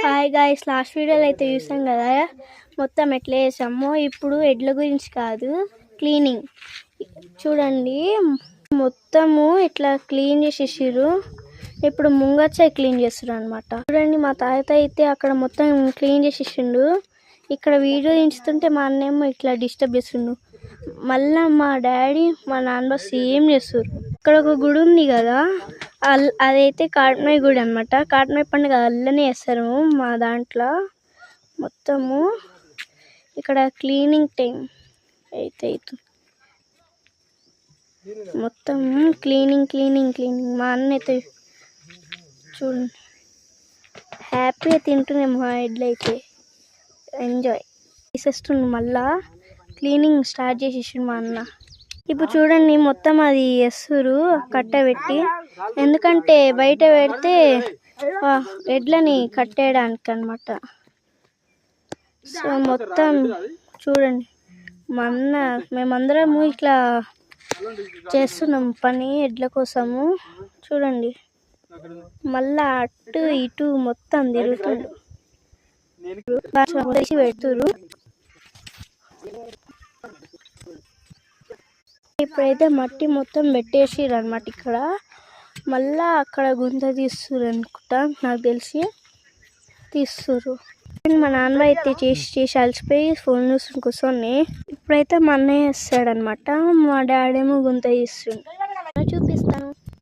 Hi guys, last వీడియోలో అయితే చూసాం కదా మొత్తం ఎట్లా చేసామో. ఇప్పుడు ఎడ్ల గురించి కాదు, క్లీనింగ్ చూడండి. మొత్తము ఇట్లా క్లీన్ చేసేసారు. ఇప్పుడు ముంగచ్చే క్లీన్ చేస్తారు అనమాట. చూడండి, మా తాత అయితే అక్కడ మొత్తం క్లీన్ చేసేసిండు. ఇక్కడ వీడియో దించుతుంటే మా అన్నేమో ఇట్లా డిస్టర్బ్ చేస్తుండు. మళ్ళా మా డాడీ మా నాన్న సేమ్ చేస్తారు. ఇక్కడ ఒక గుడి ఉంది కదా, అదైతే కాట్మాయి గుడి అనమాట. కాట్మాయి పండుగ అల్లనే చేస్తారు మా దాంట్లో. మొత్తము ఇక్కడ క్లీనింగ్ టైం అయితే మొత్తం క్లీనింగ్ క్లీనింగ్ క్లీనింగ్. మా అన్న అయితే చూడండి హ్యాపీగా తింటున్నాయి మా ఎడ్లు అయితే. ఎంజాయ్ తీసేస్తుండు. మళ్ళా క్లీనింగ్ స్టార్ట్ చేసేసిండు మా అన్న. ఇప్పుడు చూడండి మొత్తం అది వేస్తురు కట్టబెట్టి. ఎందుకంటే బయట పెడితే ఎడ్లని కట్టేయడానికి అనమాట. సో మొత్తం చూడండి మా అన్న మేమందరము ఇట్లా చేస్తున్నాం పని ఎడ్ల కోసము. చూడండి మళ్ళా అటు ఇటు మొత్తం తిరుగుతుండ్రు, పెడుతురు. ఇప్పుడైతే మట్టి మొత్తం పెట్టేసిర్రు అనమాట. ఇక్కడ మళ్ళా అక్కడ గుంత తీస్తుర్రు అనుకుంటా, నాకు తెలిసి తీస్తుర్రు. మా నాన్న అయితే చేసి అలసిపోయి ఫోన్ చూసుకుని కూర్చొని. ఇప్పుడైతే మా అన్నయ్య వేస్తాడనమాట, మా డాడీ ఏమో గుంత తీస్తుండు.